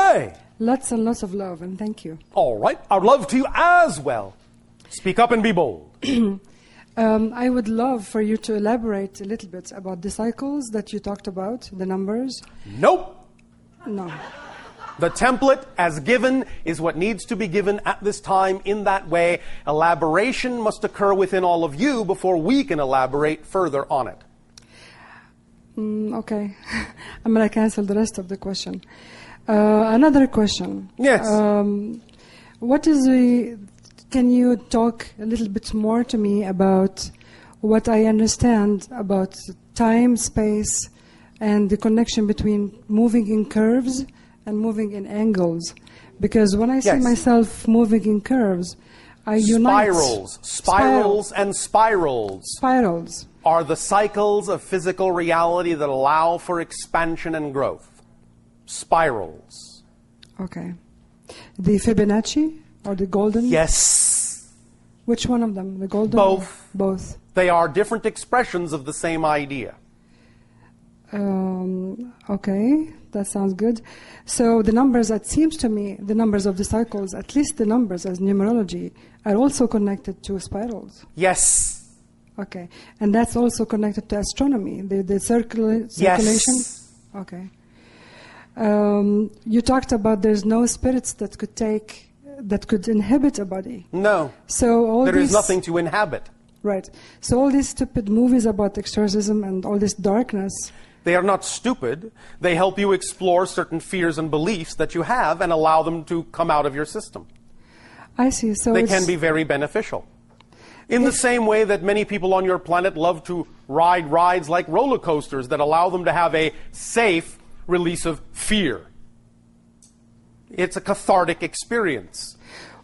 Okay. Lots and lots of love, and thank you. All right. Our love to you as well. Speak up and be bold. I would love for you to elaborate a little bit about the cycles that you talked about, the numbers. Nope. No. The template as given is what needs to be given at this time in that way. Elaboration must occur within all of you before we can elaborate further on it. Okay. I'm going to cancel the rest of the question. Another question. Yes. Can you talk a little bit more to me about what I understand about time, space, and the connection between moving in curves and moving in angles? Because when I see myself moving in curves, I unite. Spirals and spirals. Spirals are the cycles of physical reality that allow for expansion and growth. Spirals. Okay. The Fibonacci or the golden? Yes. Which one of them? The golden? Both. Both. They are different expressions of the same idea. Okay, that sounds good. So the numbers, it seems to me, the numbers of the cycles, at least the numbers as numerology, are also connected to spirals. Yes. Okay, and that's also connected to astronomy, the circulation? Yes. Okay. You talked about there's no spirits that could inhabit a body. No. So there is nothing to inhabit. Right. So all these stupid movies about exorcism and all this darkness. They are not stupid. They help you explore certain fears and beliefs that you have and allow them to come out of your system. I see. So they can be very beneficial. In the same way that many people on your planet love to ride rides like roller coasters that allow them to have a safe release of fear. It's a cathartic experience.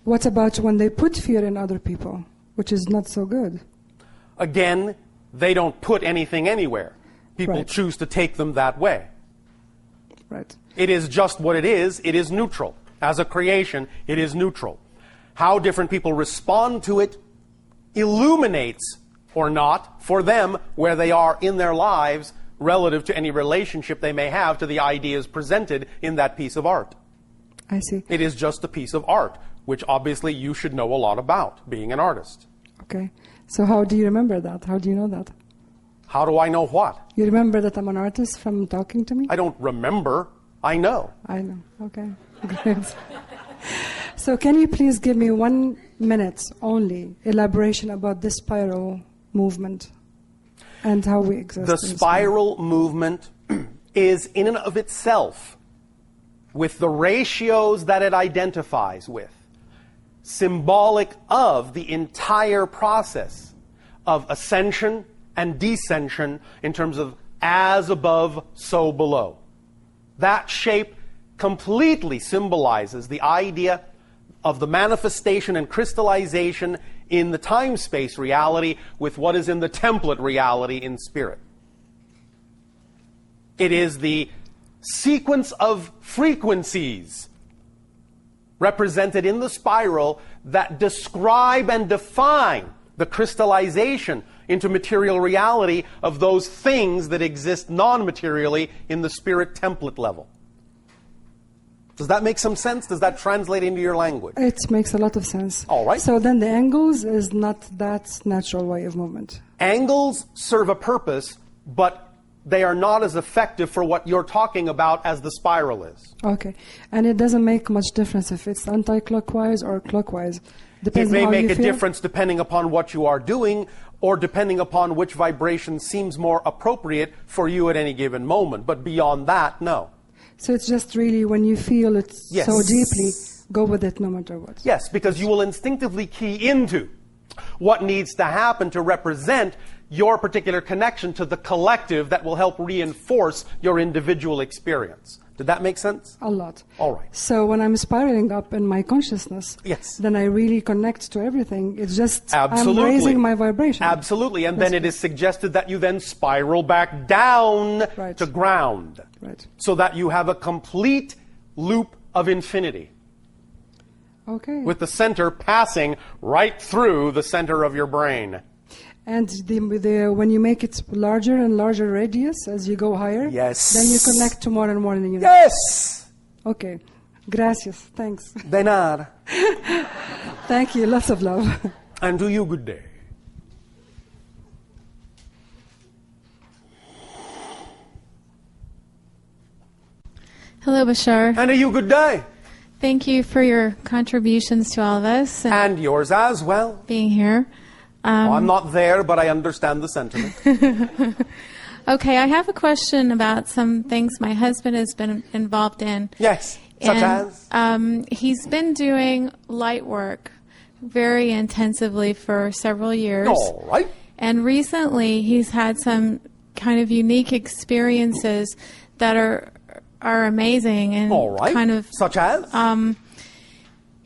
What about when they put fear in other people, which is not so good? Again, they don't put anything anywhere. People choose to take them that way. Right. It is just what it is. It is neutral. As a creation, it is neutral. How different people respond to it illuminates or not for them where they are in their lives relative to any relationship they may have to the ideas presented in that piece of art. I see. It is just a piece of art, which obviously you should know a lot about, being an artist. Okay. So how do you remember that? How do you know that? How do I know what? You remember that I'm an artist from talking to me? I don't remember. I know. I know. Okay. Great. So can you please give me 1 minute only elaboration about this spiral movement and how we exist? The spiral movement is in and of itself, with the ratios that it identifies with, symbolic of the entire process of ascension and descension in terms of as above, so below. That shape completely symbolizes the idea of the manifestation and crystallization in the time-space reality with what is in the template reality in spirit. It is the sequence of frequencies represented in the spiral that describe and define the crystallization into material reality of those things that exist non-materially in the spirit template level. Does that make some sense? Does that translate into your language? It makes a lot of sense. All right. So then the angles is not that natural way of movement. Angles serve a purpose, but they are not as effective for what you're talking about as the spiral is. Okay. And it doesn't make much difference if it's anti-clockwise or clockwise. It may make a difference depending upon what you are doing or depending upon which vibration seems more appropriate for you at any given moment. But beyond that, no. So it's just really when you feel it so deeply, go with it no matter what. Yes, because you will instinctively key into what needs to happen to represent your particular connection to the collective that will help reinforce your individual experience. Did that make sense? A lot. All right. So when I'm spiraling up in my consciousness, yes, then I really connect to everything. It's just Absolutely. I'm raising my vibration. Absolutely. And then it is suggested that you then spiral back down to ground. Right. So that you have a complete loop of infinity. Okay. With the center passing right through the center of your brain. And when you make it larger and larger radius as you go higher, yes, then you connect to more and more in the universe. Yes. Okay. Gracias. Thanks. De nada. Thank you. Lots of love. And to you, good day. Hello, Bashar. And to you, good day. Thank you for your contributions to all of us And yours as well. being here. I'm not there, but I understand the sentiment. Okay, I have a question about some things my husband has been involved in. Yes, such as? He's been doing light work very intensively for several years. All right. And recently he's had some kind of unique experiences that are amazing and All right. kind of Such as?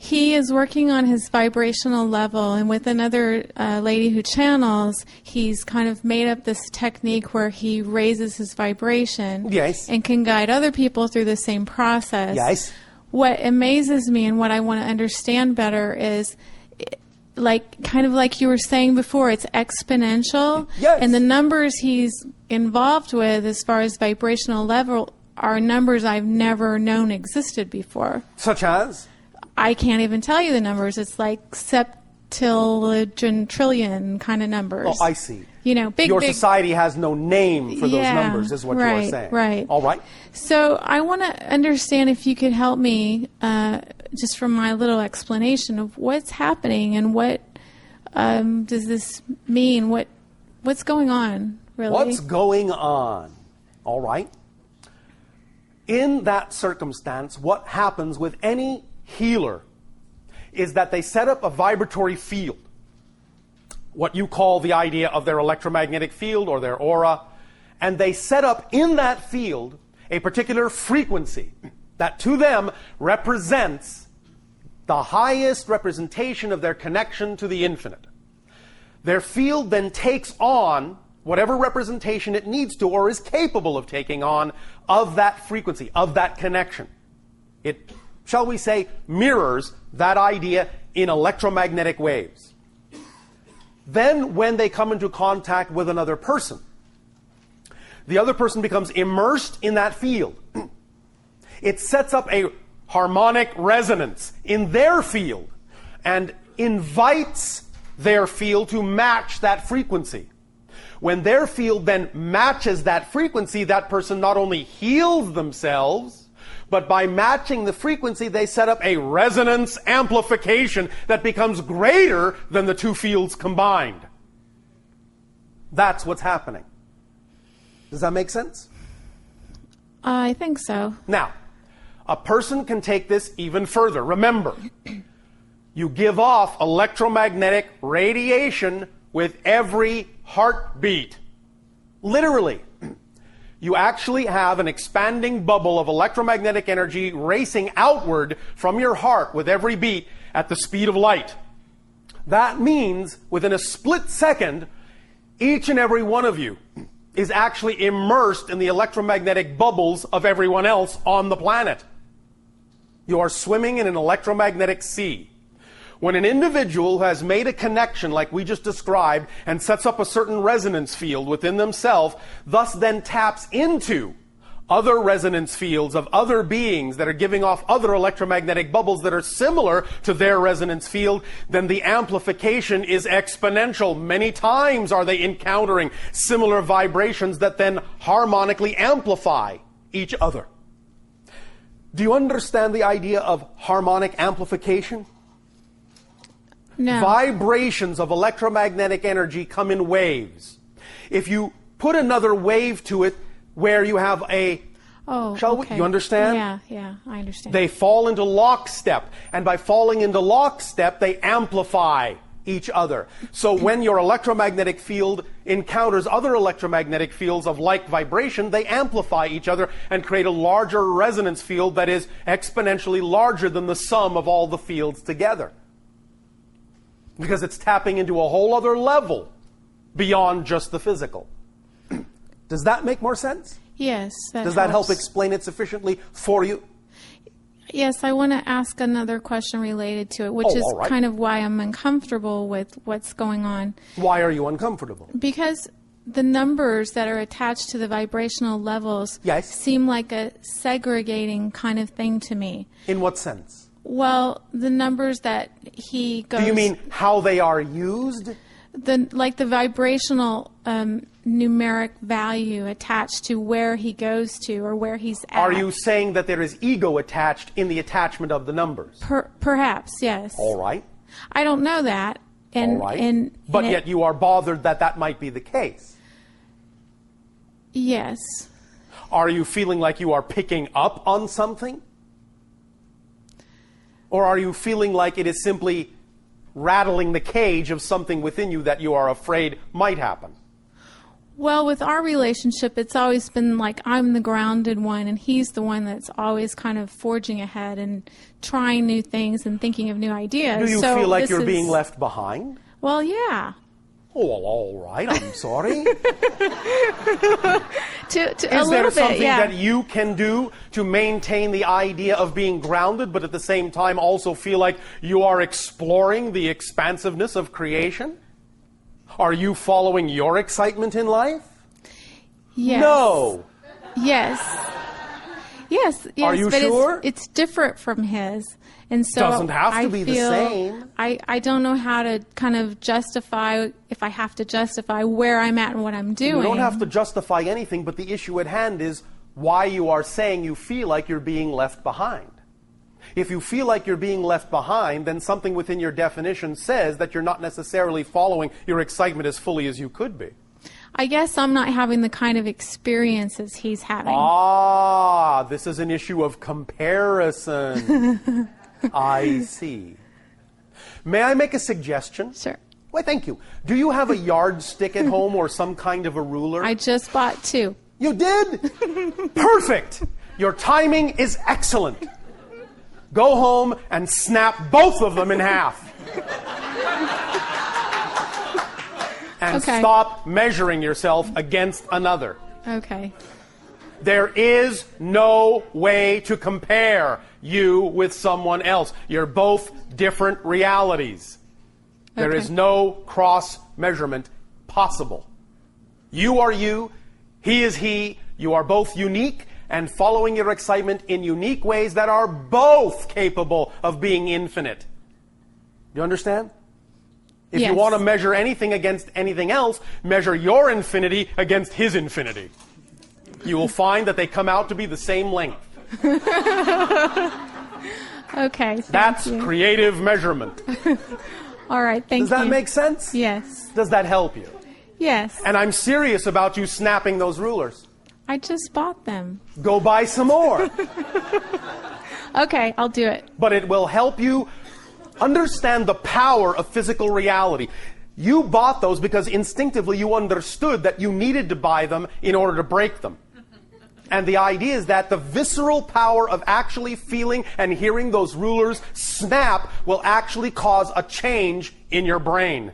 he is working on his vibrational level, and with another lady who channels, he's kind of made up this technique where he raises his vibration Yes. and can guide other people through the same process. Yes. What amazes me and what I want to understand better is, kind of like you were saying before, it's exponential. Yes. And the numbers he's involved with as far as vibrational level are numbers I've never known existed before. Such as? I can't even tell you the numbers. It's like septillion trillion kind of numbers. Oh, I see. You know, big. Your society has no name for those Yeah, numbers, is what you are right, saying. right. All right. So I want to understand if you could help me, just from my little explanation of what's happening and what does this mean? What's going on, really? What's going on? All right. In that circumstance, what happens with any healer is that they set up a vibratory field, what you call the idea of their electromagnetic field or their aura, and they set up in that field a particular frequency that to them represents the highest representation of their connection to the infinite. Their field then takes on whatever representation it needs to or is capable of taking on of that frequency, of that connection. It, shall we say, mirrors that idea in electromagnetic waves. Then when they come into contact with another person, the other person becomes immersed in that field. It sets up a harmonic resonance in their field and invites their field to match that frequency. When their field then matches that frequency, that person not only heals themselves, but by matching the frequency, they set up a resonance amplification that becomes greater than the two fields combined. That's what's happening. Does that make sense? I think so. Now, a person can take this even further. Remember, you give off electromagnetic radiation with every heartbeat. Literally. You actually have an expanding bubble of electromagnetic energy racing outward from your heart with every beat at the speed of light. That means within a split second, each and every one of you is actually immersed in the electromagnetic bubbles of everyone else on the planet. You are swimming in an electromagnetic sea. When an individual has made a connection like we just described and sets up a certain resonance field within themselves, thus then taps into other resonance fields of other beings that are giving off other electromagnetic bubbles that are similar to their resonance field, then the amplification is exponential. Many times are they encountering similar vibrations that then harmonically amplify each other. Do you understand the idea of harmonic amplification? No. Vibrations of electromagnetic energy come in waves. If you put another wave to it where you have a... okay. You understand? Yeah, I understand. They fall into lockstep. And by falling into lockstep, they amplify each other. So when your electromagnetic field encounters other electromagnetic fields of like vibration, they amplify each other and create a larger resonance field that is exponentially larger than the sum of all the fields together. Because it's tapping into a whole other level beyond just the physical. Does that make more sense? Yes, Does that help explain it sufficiently for you? Yes, I want to ask another question related to it, which is all right. kind of why I'm uncomfortable with what's going on. Why are you uncomfortable? Because the numbers that are attached to the vibrational levels seem like a segregating kind of thing to me. In what sense? Well, the numbers that he goes... Do you mean how they are used? Like the vibrational numeric value attached to where he goes to or where he's at. Are you saying that there is ego attached in the attachment of the numbers? Perhaps, yes. All right. I don't know that. All right. But yet you are bothered that that might be the case. Yes. Are you feeling like you are picking up on something? Or are you feeling like it is simply rattling the cage of something within you that you are afraid might happen? Well, with our relationship, it's always been like I'm the grounded one and he's the one that's always kind of forging ahead and trying new things and thinking of new ideas. Do you feel like you're being left behind? Well, yeah. Oh, well, all right, I'm sorry. Is there something that you can do to maintain the idea of being grounded, but at the same time also feel like you are exploring the expansiveness of creation? Are you following your excitement in life? Yes. No. Yes. Yes. Are you sure? It's different from his. And so doesn't have to be the same. I don't know how to kind of justify, if I have to justify where I'm at and what I'm doing. You don't have to justify anything, but the issue at hand is why you are saying you feel like you're being left behind. If you feel like you're being left behind, then something within your definition says that you're not necessarily following your excitement as fully as you could be. I guess I'm not having the kind of experiences he's having. Ah, this is an issue of comparison. I see. May I make a suggestion? Sure. Why, thank you. Do you have a yardstick at home or some kind of a ruler? I just bought 2. You did? Perfect. Your timing is excellent. Go home and snap both of them in half. And stop measuring yourself against another. Okay. There is no way to compare you with someone else. You're both different realities. There is no cross measurement possible. You are you, he is he, you are both unique and following your excitement in unique ways that are both capable of being infinite. You understand? If you want to measure anything against anything else, measure your infinity against his infinity. You will find that they come out to be the same length. Okay. That's creative measurement. All right, thank you. Does that make sense? Yes. Does that help you? Yes. And I'm serious about you snapping those rulers. I just bought them. Go buy some more. Okay, I'll do it. But it will help you understand the power of physical reality. You bought those because instinctively you understood that you needed to buy them in order to break them. And the idea is that the visceral power of actually feeling and hearing those rulers snap will actually cause a change in your brain.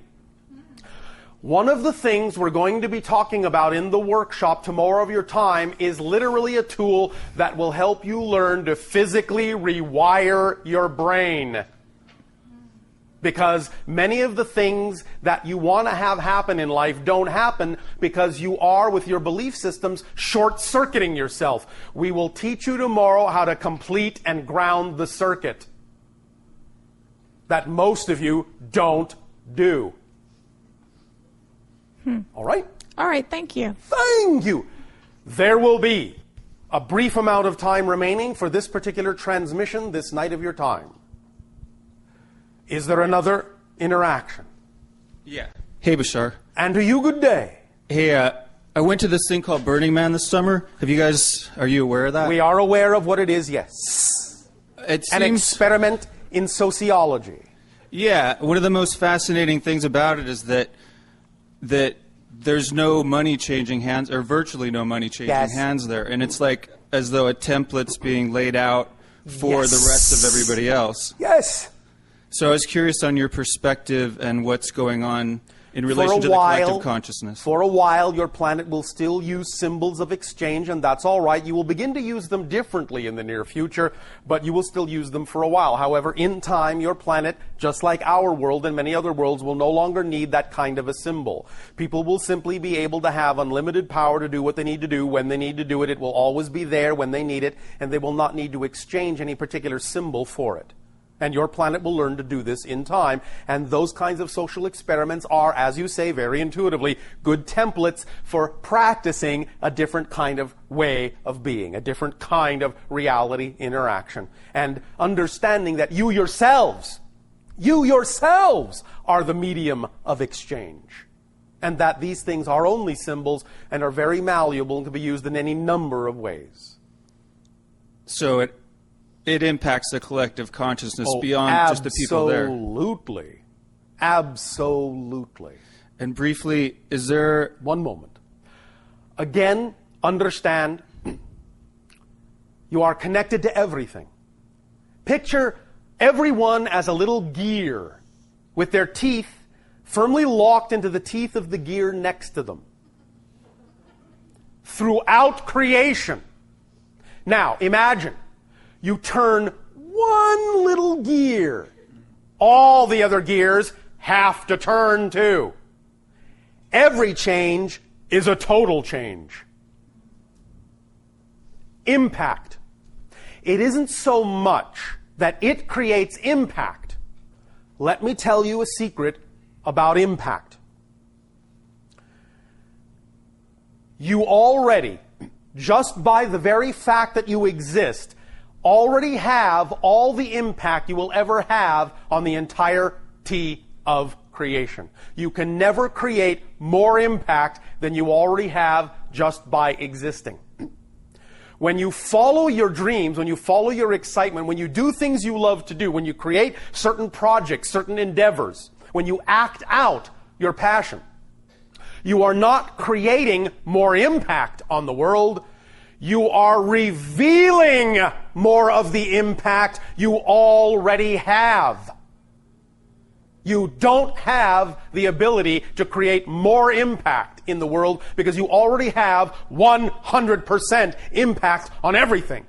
One of the things we're going to be talking about in the workshop tomorrow of your time is literally a tool that will help you learn to physically rewire your brain. Because many of the things that you want to have happen in life don't happen because you are, with your belief systems, short-circuiting yourself. We will teach you tomorrow how to complete and ground the circuit that most of you don't do. All right? All right, thank you. Thank you. There will be a brief amount of time remaining for this particular transmission this night of your time. Is there another interaction? Yeah. Hey, Bashar. And to you, good day. Hey, I went to this thing called Burning Man this summer. Are you aware of that? We are aware of what it is, yes. An experiment in sociology. Yeah. One of the most fascinating things about it is that there's no money changing hands, or virtually no money changing hands there. And it's like as though a template's being laid out for the rest of everybody else. Yes. So I was curious on your perspective and what's going on in relation to the collective consciousness. For a while, your planet will still use symbols of exchange, and that's all right. You will begin to use them differently in the near future, but you will still use them for a while. However, in time, your planet, just like our world and many other worlds, will no longer need that kind of a symbol. People will simply be able to have unlimited power to do what they need to do when they need to do it. It will always be there when they need it, and they will not need to exchange any particular symbol for it. And your planet will learn to do this in time. And those kinds of social experiments are, as you say very intuitively, good templates for practicing a different kind of way of being, a different kind of reality interaction. And understanding that you yourselves are the medium of exchange. And that these things are only symbols and are very malleable and can be used in any number of ways. So it impacts the collective consciousness beyond just the people there. Absolutely. Absolutely. And briefly, is there... One moment. Again, understand, you are connected to everything. Picture everyone as a little gear with their teeth firmly locked into the teeth of the gear next to them. Throughout creation. Now, imagine. You turn one little gear. All the other gears have to turn too. Every change is a total change. Impact. It isn't so much that it creates impact. Let me tell you a secret about impact. You already, just by the very fact that you exist, already have all the impact you will ever have on the entirety of creation. You can never create more impact than you already have just by existing. When you follow your dreams, when you follow your excitement, when you do things you love to do, when you create certain projects, certain endeavors, when you act out your passion, you are not creating more impact on the world. You are revealing more of the impact you already have. You don't have the ability to create more impact in the world because you already have 100% impact on everything.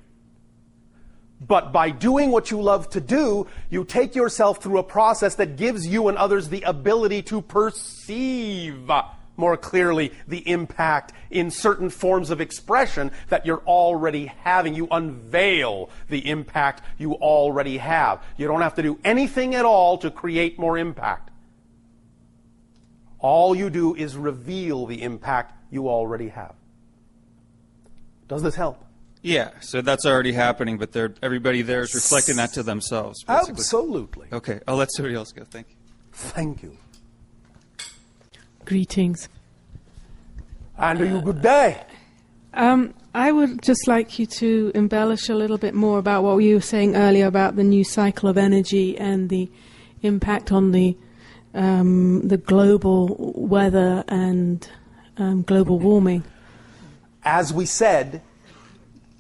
But by doing what you love to do, you take yourself through a process that gives you and others the ability to perceive more clearly the impact in certain forms of expression that you're already having. You unveil the impact you already have. You don't have to do anything at all to create more impact. All you do is reveal the impact you already have. Does this help? Yeah, so that's already happening, but everybody there is reflecting that to themselves, basically. Absolutely. Okay, I'll let somebody else go. Thank you. Thank you. Greetings. And you good day. I would just like you to embellish a little bit more about what you were saying earlier about the new cycle of energy and the impact on the global weather and global warming. As we said,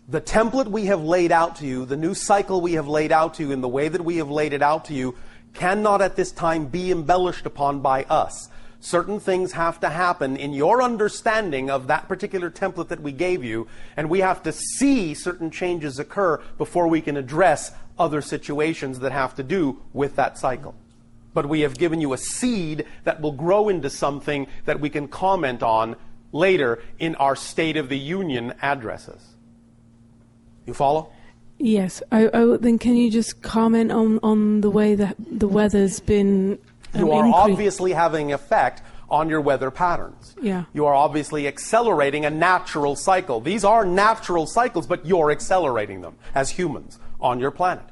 the template we have laid out to you, the new cycle we have laid out to you in the way that we have laid it out to you, cannot at this time be embellished upon by us. Certain things have to happen in your understanding of that particular template that we gave you, and we have to see certain changes occur before we can address other situations that have to do with that cycle. But we have given you a seed that will grow into something that we can comment on later in our State of the Union addresses. You follow? Yes. Then can you just comment on the way that the weather's been You are obviously having effect on your weather patterns. Yeah. You are obviously accelerating a natural cycle. These are natural cycles, but you're accelerating them as humans on your planet.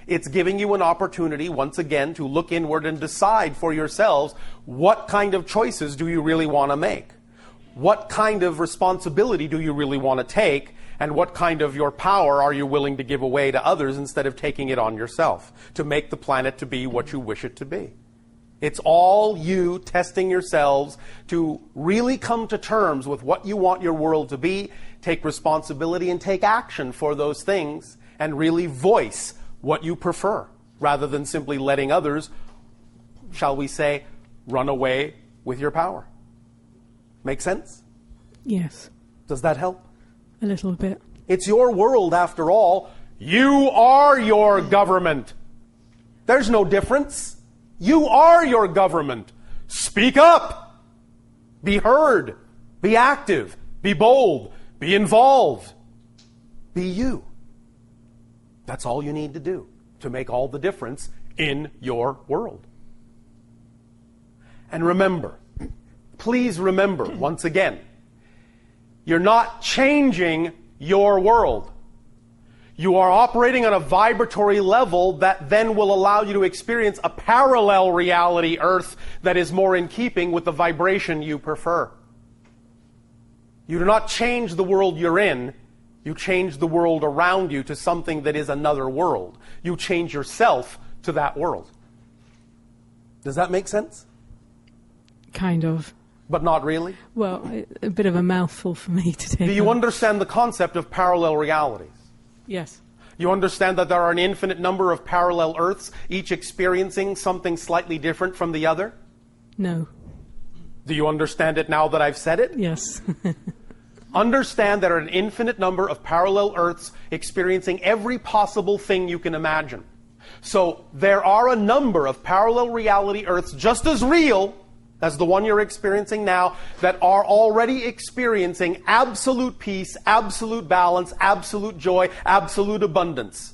It's giving you an opportunity, once again, to look inward and decide for yourselves what kind of choices do you really want to make? What kind of responsibility do you really want to take? And what kind of your power are you willing to give away to others instead of taking it on yourself to make the planet to be what you wish it to be? It's all you testing yourselves to really come to terms with what you want your world to be, take responsibility and take action for those things, and really voice what you prefer, rather than simply letting others, shall we say, run away with your power. Make sense? Yes, Does that help? a little bit. It's your world after all. You are your government. There's no difference. You are your government. Speak up. Be heard. Be active. Be bold. Be involved. Be you. That's all you need to do to make all the difference in your world. And remember, please remember, once again, you're not changing your world. You are operating on a vibratory level that then will allow you to experience a parallel reality Earth that is more in keeping with the vibration you prefer. You do not change the world you're in. You change the world around you to something that is another world. You change yourself to that world. Does that make sense? Kind of. But not really? Well, a bit of a mouthful for me to take. Do you on. understand the concept of parallel realities? Yes. You understand that there are an infinite number of parallel Earths, each experiencing something slightly different from the other? No. Do you understand it now that I've said it? Yes. Understand that there are an infinite number of parallel Earths experiencing every possible thing you can imagine. So there are a number of parallel reality Earths just as real as the one you're experiencing now that are already experiencing absolute peace, absolute balance, absolute joy, absolute abundance.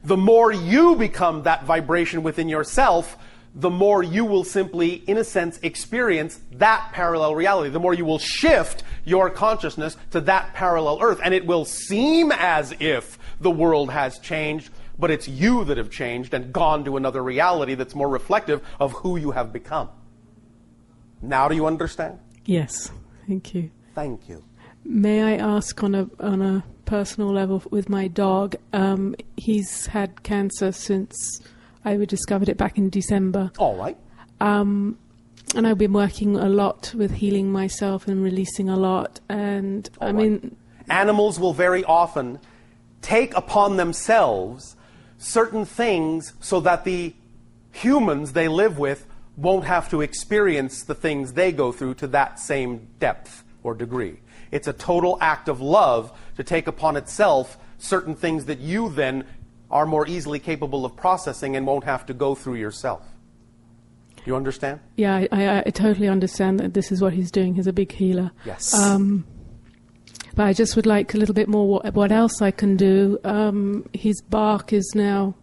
The more you become that vibration within yourself, the more you will simply, in a sense, experience that parallel reality. The more you will shift your consciousness to that parallel Earth. And it will seem as if the world has changed, but it's you that have changed and gone to another reality that's more reflective of who you have become. Now do you understand? Yes. Thank you. Thank you. May I ask on a personal level with my dog? He's had cancer since I discovered it back in December. All right. And I've been working a lot with healing myself and releasing a lot. And All I right. mean, animals will very often take upon themselves certain things so that the humans they live with won't have to experience the things they go through to that same depth or degree. It's a total act of love to take upon itself certain things that you then are more easily capable of processing and won't have to go through yourself. You understand? yeah, I totally understand that this is what he's doing. He's a big healer. Yes. But I just would like a little bit more what else I can do. His bark is now,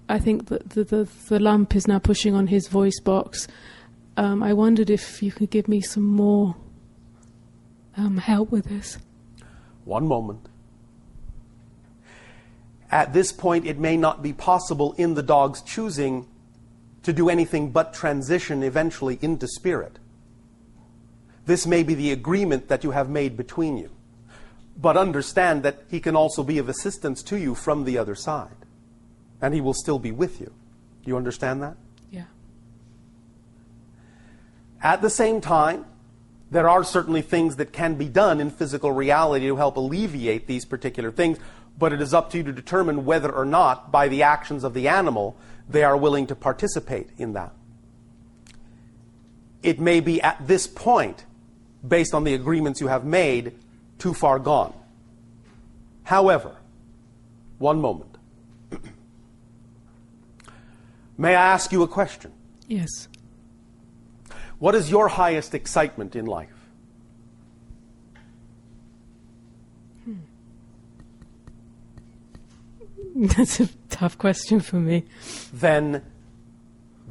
I think the lump is now pushing on his voice box. I wondered if you could give me some more help with this. One moment. At this point, it may not be possible in the dog's choosing to do anything but transition eventually into spirit. This may be the agreement that you have made between you. But understand that he can also be of assistance to you from the other side. And he will still be with you. Do you understand that? Yeah. At the same time, there are certainly things that can be done in physical reality to help alleviate these particular things, but it is up to you to determine whether or not, by the actions of the animal, they are willing to participate in that. It may be at this point, based on the agreements you have made, too far gone. However, one moment. May I ask you a question? Yes. What is your highest excitement in life? That's a tough question for me. Then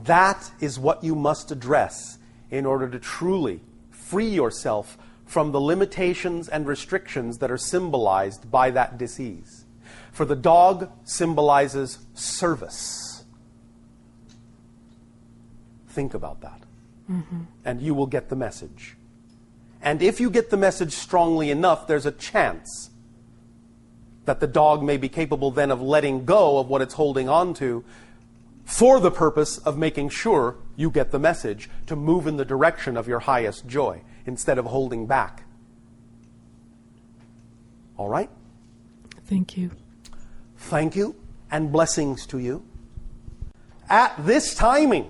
that is what you must address in order to truly free yourself from the limitations and restrictions that are symbolized by that disease. For the dog symbolizes service. Think about that. Mm-hmm. And you will get the message. And if you get the message strongly enough, there's a chance that the dog may be capable then of letting go of what it's holding on to for the purpose of making sure you get the message to move in the direction of your highest joy instead of holding back. All right? Thank you. Thank you, and blessings to you. At this timing,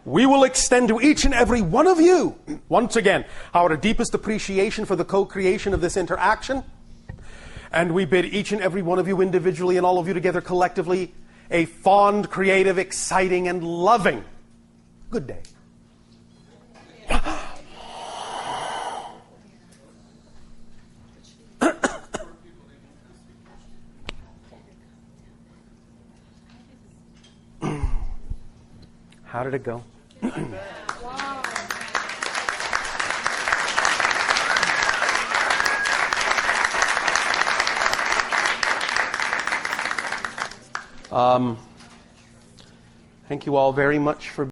we will extend to each and every one of you, once again, our deepest appreciation for the co-creation of this interaction. And we bid each and every one of you individually and all of you together collectively a fond, creative, exciting, and loving good day. How did it go? Thank you all very much for